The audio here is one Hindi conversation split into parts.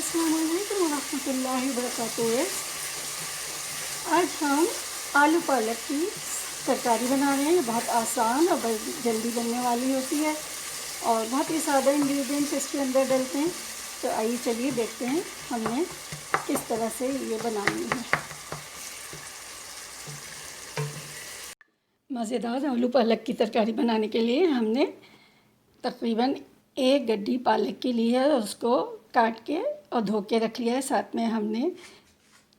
अस्सलाम वालेकुम रहमतुल्लाहि व बरकातुहू। आज हम आलू पालक की तरकारी बना रहे हैं। बहुत आसान और बहुत जल्दी बनने वाली होती है और बहुत ही सादा इंग्रेडिएंट्स इसके अंदर डलते हैं। तो आइए चलिए देखते हैं हमने किस तरह से ये बनानी है। मज़ेदार आलू पालक की तरकारी बनाने के लिए हमने तकरीबन 1 गड्डी पालक की ली है और उसको काट के और धो के रख लिया है। साथ में हमने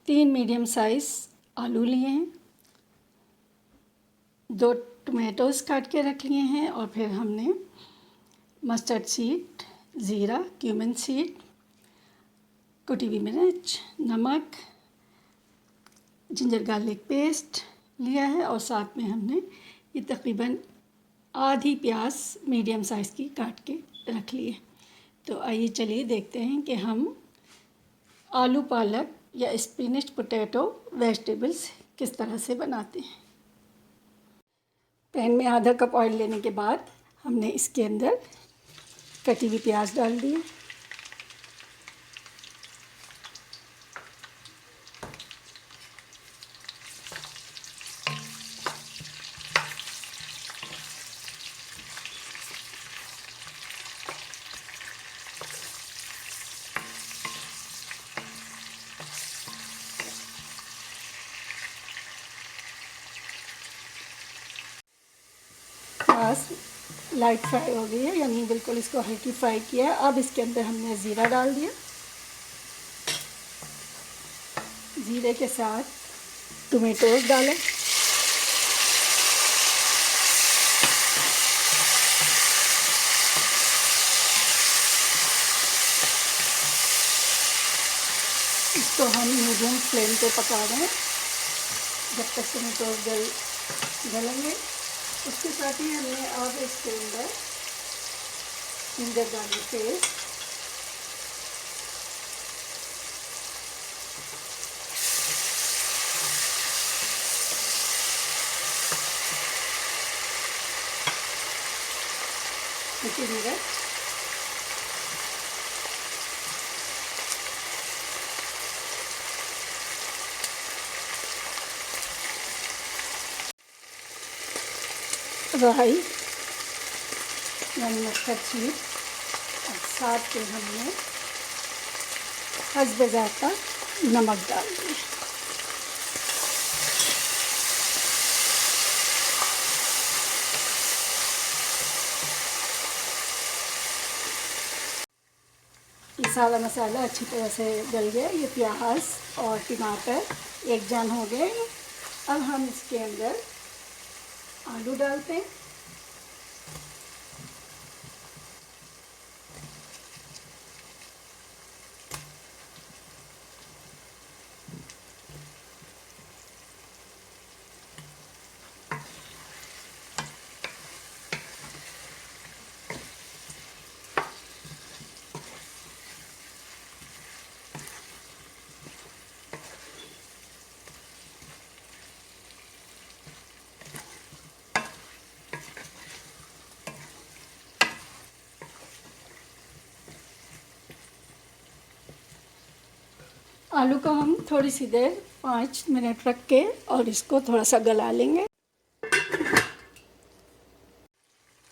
3 मीडियम साइज़ आलू लिए हैं, 2 टमाटोज़ काट के रख लिए हैं और फिर हमने मस्टर्ड सीड, ज़ीरा, क्यूमिन सीड, कुटी हुई मिर्च, नमक, जिंजर गार्लिक पेस्ट लिया है और साथ में हमने ये तकरीबन आधी प्याज मीडियम साइज़ की काट के रख ली है। तो आइए चलिए देखते हैं कि हम आलू पालक या स्पिनच पोटैटो वेजिटेबल्स किस तरह से बनाते हैं। पैन में आधा कप ऑयल लेने के बाद हमने इसके अंदर कटी हुई प्याज डाल दी। प्याज लाइट फ्राई हो गई है, यानी बिल्कुल इसको हल्की फ्राई किया है। अब इसके अंदर हमने ज़ीरा डाल दिया। ज़ीरे के साथ टमाटोज डालें, इसको हम मीडियम फ्लेम पे पका दें जब तक टमाटोज गलेंगे। उसके साथ ही हमने अब इसके अंदर जिंजर गार्लिक पेस्ट, कुटी मिर्च, राई यानी मस्टर्ड सीड और साथ में हमने हस्ब ज़ायक़ा नमक डाल दिया। ये सारा मसाला अच्छी तरह से डल गया। ये प्याज और टमाटर एक जान हो गए। अब हम इसके अंदर आलू डालते हैं। आलू को हम थोड़ी सी देर 5 मिनट रख के और इसको थोड़ा सा गला लेंगे।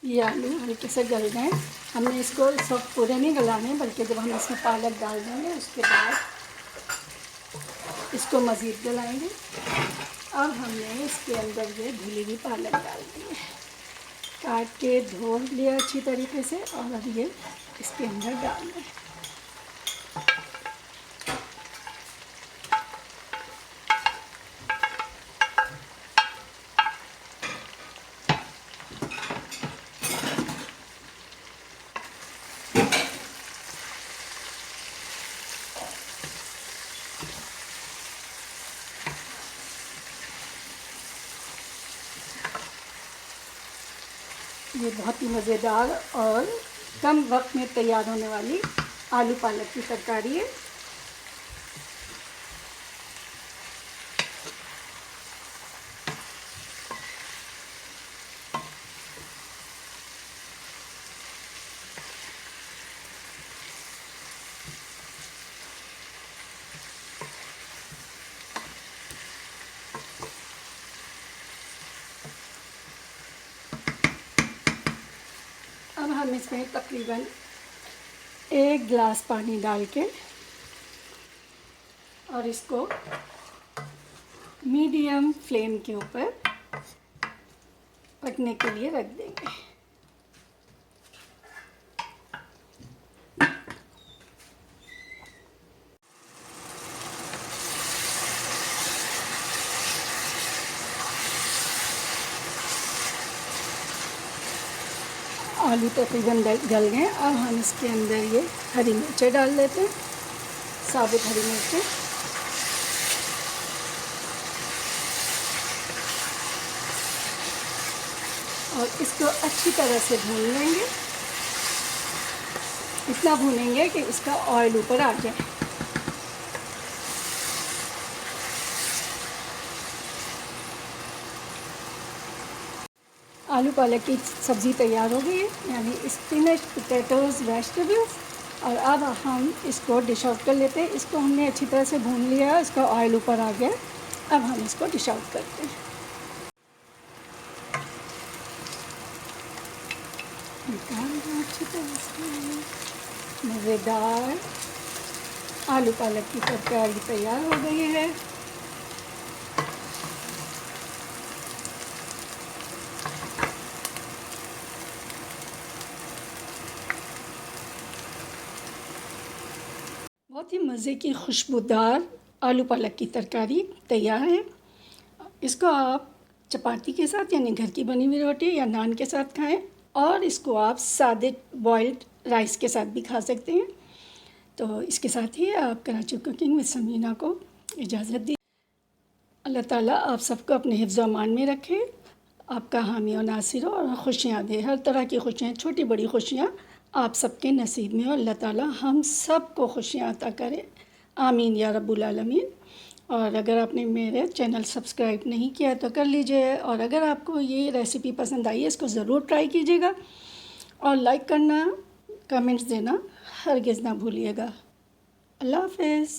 ये आलू हल्के से गल गए। हमने इसको सब पूरे नहीं गलाने, बल्कि जब हम इसमें पालक डाल देंगे उसके बाद इसको मज़ीद गलाएंगे। अब हमने इसके अंदर ये धुली हुई पालक डाल दी है, काट के धो लिया अच्छी तरीके से और अब ये इसके अंदर डाल दें। ये बहुत ही मज़ेदार और कम वक्त में तैयार होने वाली आलू पालक की तरकारी है। हम इसमें तकरीबन 1 गिलास पानी डाल के और इसको मीडियम फ्लेम के ऊपर पकने के लिए रख देंगे। आलू तकरीबन गल गए। अब हम इसके अंदर ये हरी मिर्चें डाल देते हैं, साबुत हरी मिर्चें। और इसको अच्छी तरह से भून लेंगे, इतना भूनेंगे कि इसका ऑयल ऊपर आ जाए। आलू पालक की सब्ज़ी तैयार हो गई है, यानी स्पिनच पोटैटोज़ वेजिटेबल्स। और अब हम इसको डिश आउट कर लेते हैं। इसको हमने अच्छी तरह से भून लिया, इसका ऑयल ऊपर आ गया। अब हम इसको डिश आउट करते हैं। अच्छी तरह से मज़ेदार आलू पालक की तरकारी तैयार हो गई है। बहुत ही मज़े की खुशबूदार आलू पालक की तरकारी तैयार है। इसको आप चपाती के साथ यानी घर की बनी हुई रोटी या नान के साथ खाएं, और इसको आप सादे बॉइल्ड राइस के साथ भी खा सकते हैं। तो इसके साथ ही आप कराची कुकिंग विद समीना को इजाज़त दी। अल्लाह ताला आप सबको अपने हिफ्ज़ अमान में रखे, आपका हामी और नासिर हो, और खुशियाँ दे। हर तरह की खुशियाँ, छोटी बड़ी खुशियाँ आप सबके नसीब में हो। अल्लाह ताला हम सब को खुशियाँ अता करे, आमीन या रब्बुल आलमीन। और अगर आपने मेरे चैनल सब्सक्राइब नहीं किया तो कर लीजिए, और अगर आपको ये रेसिपी पसंद आई है इसको ज़रूर ट्राई कीजिएगा, और लाइक करना, कमेंट्स देना हरगिज़ ना भूलिएगा। अल्लाह हाफ़िज़।